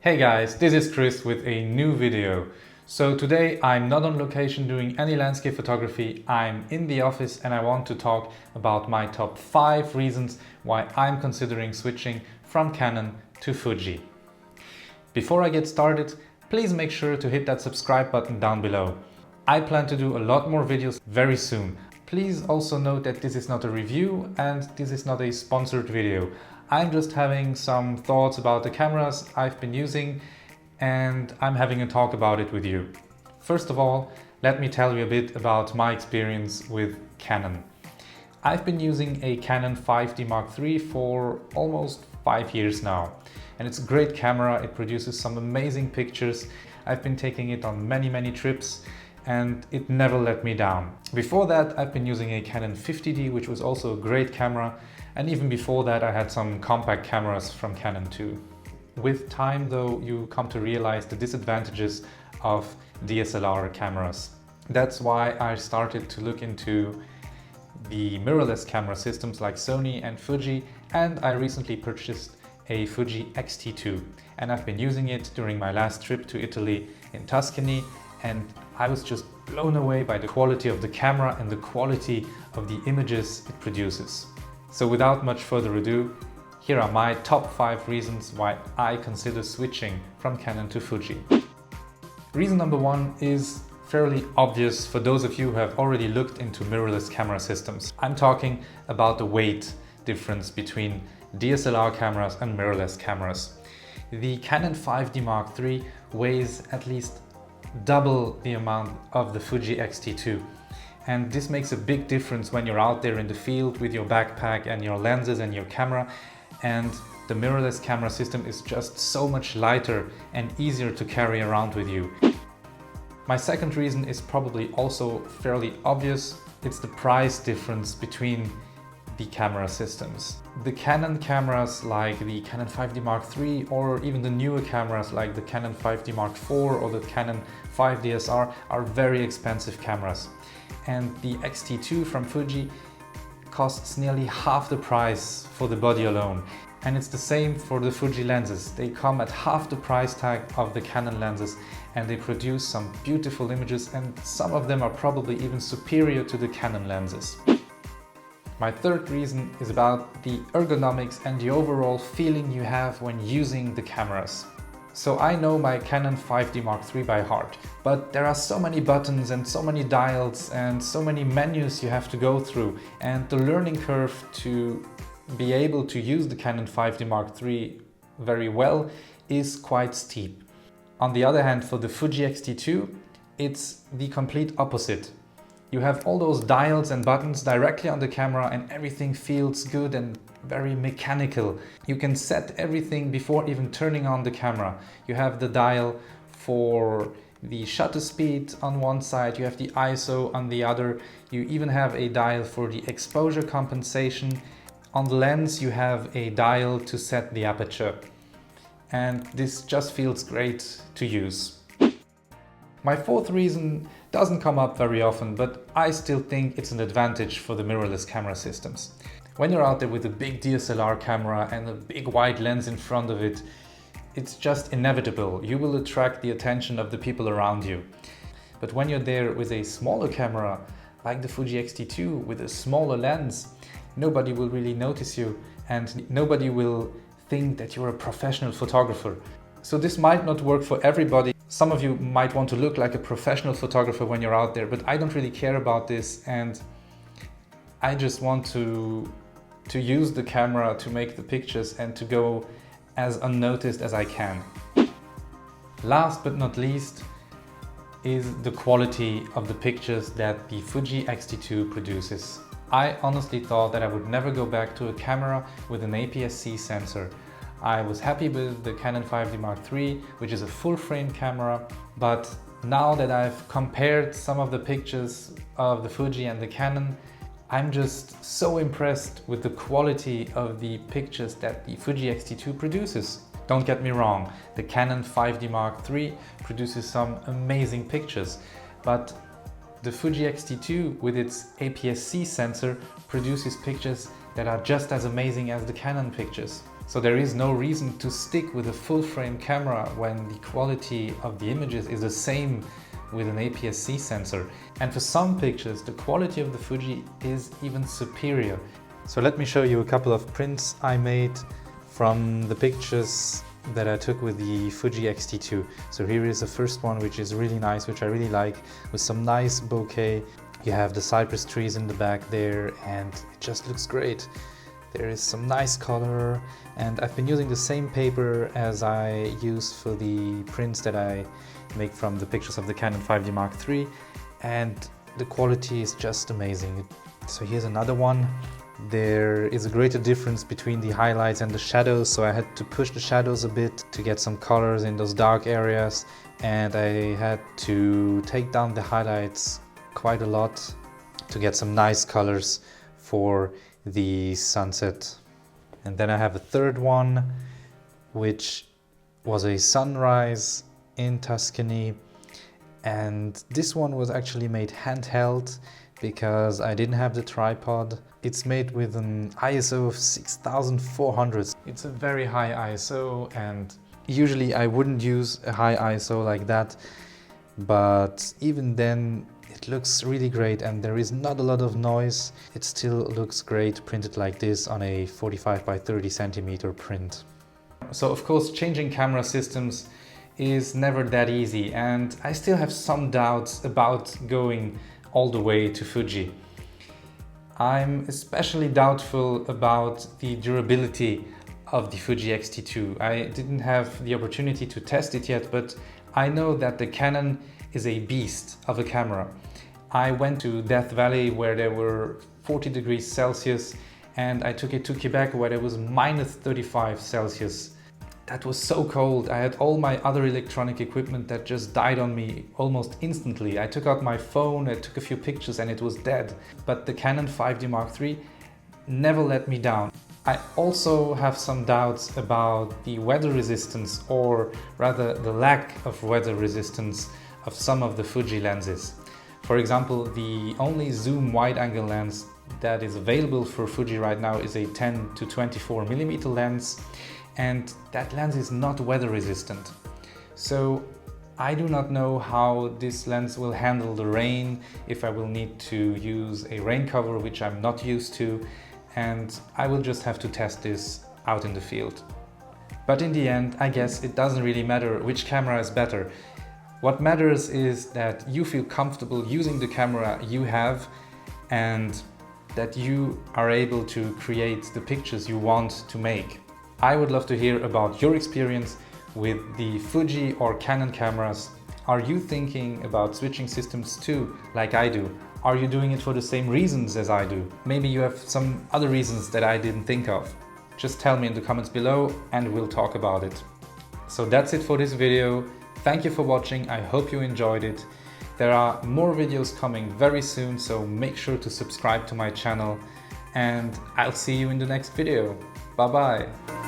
Hey guys, this is Chris with a new video. So today I'm not on location doing any landscape photography. I'm in the office and I want to talk about my top 5 reasons why I'm considering switching from Canon to Fuji. Before I get started, please make sure to hit that subscribe button down below. I plan to do a lot more videos very soon. Please also note that this is not a review and this is not a sponsored video. I'm just having some thoughts about the cameras I've been using and I'm having a talk about it with you. First of all, let me tell you a bit about my experience with Canon. I've been using a Canon 5D Mark III for almost 5 years now. And it's a great camera, it produces some amazing pictures. I've been taking it on many trips and it never let me down. Before that, I've been using a Canon 50D, which was also a great camera. And even before that, I had some compact cameras from Canon too. With time though, you come to realize the disadvantages of DSLR cameras. That's why I started to look into the mirrorless camera systems like Sony and Fuji, and I recently purchased a Fuji X-T2 and I've been using it during my last trip to Italy in Tuscany, and I was just blown away by the quality of the camera and the quality of the images it produces. So without much further ado, here are my top 5 reasons why I consider switching from Canon to Fuji. Reason number 1 is fairly obvious for those of you who have already looked into mirrorless camera systems. I'm talking about the weight difference between DSLR cameras and mirrorless cameras. The Canon 5D Mark III weighs at least double the amount of the Fuji X-T2. And this makes a big difference when you're out there in the field with your backpack and your lenses and your camera. And the mirrorless camera system is just so much lighter and easier to carry around with you. My second reason is probably also fairly obvious. It's the price difference between the camera systems. The Canon cameras like the Canon 5D Mark III or even the newer cameras like the Canon 5D Mark IV or the Canon 5 DSR are very expensive cameras. And the X-T2 from Fuji costs nearly half the price for the body alone. And it's the same for the Fuji lenses. They come at half the price tag of the Canon lenses and they produce some beautiful images, and some of them are probably even superior to the Canon lenses. My third reason is about the ergonomics and the overall feeling you have when using the cameras. So I know my Canon 5D Mark III by heart, but there are so many buttons and so many dials and so many menus you have to go through, and the learning curve to be able to use the Canon 5D Mark III very well is quite steep. On the other hand, for the Fuji X-T2, it's the complete opposite. You have all those dials and buttons directly on the camera and everything feels good and very mechanical. You can set everything before even turning on the camera. You have the dial for the shutter speed on one side, you have the ISO on the other, you even have a dial for the exposure compensation. On the lens you have a dial to set the aperture. And this just feels great to use. My fourth reason doesn't come up very often, but I still think it's an advantage for the mirrorless camera systems. When you're out there with a big DSLR camera and a big wide lens in front of it, it's just inevitable. You will attract the attention of the people around you. But when you're there with a smaller camera, like the Fuji X-T2 with a smaller lens, nobody will really notice you and nobody will think that you're a professional photographer. So this might not work for everybody. Some of you might want to look like a professional photographer when you're out there, but I don't really care about this, and I just want to use the camera to make the pictures and to go as unnoticed as I can. Last but not least is the quality of the pictures that the Fuji X-T2 produces. I honestly thought that I would never go back to a camera with an APS-C sensor. I was happy with the Canon 5D Mark III, which is a full frame camera, but now that I've compared some of the pictures of the Fuji and the Canon, I'm just so impressed with the quality of the pictures that the Fuji X-T2 produces. Don't get me wrong, the Canon 5D Mark III produces some amazing pictures, but the Fuji X-T2 with its APS-C sensor produces pictures that are just as amazing as the Canon pictures. So there is no reason to stick with a full frame camera when the quality of the images is the same with an APS-C sensor. And for some pictures, the quality of the Fuji is even superior. So let me show you a couple of prints I made from the pictures that I took with the Fuji X-T2. So here is the first one, which is really nice, which I really like, with some nice bokeh. You have the cypress trees in the back there, and it just looks great. There is some nice color, and I've been using the same paper as I use for the prints that I make from the pictures of the Canon 5D Mark III, and the quality is just amazing. So here's another one. There is a greater difference between the highlights and the shadows, so I had to push the shadows a bit to get some colors in those dark areas, and I had to take down the highlights quite a lot to get some nice colors for the sunset. And then I have a third one, which was a sunrise in Tuscany, and this one was actually made handheld because I didn't have the tripod. It's made with an ISO of 6400. It's a very high ISO, and usually I wouldn't use a high ISO like that, but even then it looks really great and there is not a lot of noise. It still looks great printed like this on a 45 by 30 centimeter print. So of course changing camera systems is never that easy, and I still have some doubts about going all the way to Fuji. I'm especially doubtful about the durability of the Fuji X-T2. I didn't have the opportunity to test it yet, but I know that the Canon is a beast of a camera. I went to Death Valley where there were 40 degrees Celsius, and I took it to Quebec where there was minus 35 Celsius. That was so cold. I had all my other electronic equipment that just died on me almost instantly. I took out my phone, I took a few pictures and it was dead. But the Canon 5D Mark III never let me down. I also have some doubts about the weather resistance, or rather the lack of weather resistance of some of the Fuji lenses. For example, the only zoom wide-angle lens that is available for Fuji right now is a 10 to 24 millimeter lens, and that lens is not weather resistant. So I do not know how this lens will handle the rain, if I will need to use a rain cover, which I'm not used to, and I will just have to test this out in the field. But in the end, I guess it doesn't really matter which camera is better. What matters is that you feel comfortable using the camera you have, and that you are able to create the pictures you want to make. I would love to hear about your experience with the Fuji or Canon cameras. Are you thinking about switching systems too, like I do? Are you doing it for the same reasons as I do? Maybe you have some other reasons that I didn't think of. Just tell me in the comments below and we'll talk about it. So that's it for this video. Thank you for watching. I hope you enjoyed it. There are more videos coming very soon, so make sure to subscribe to my channel, and I'll see you in the next video. Bye bye.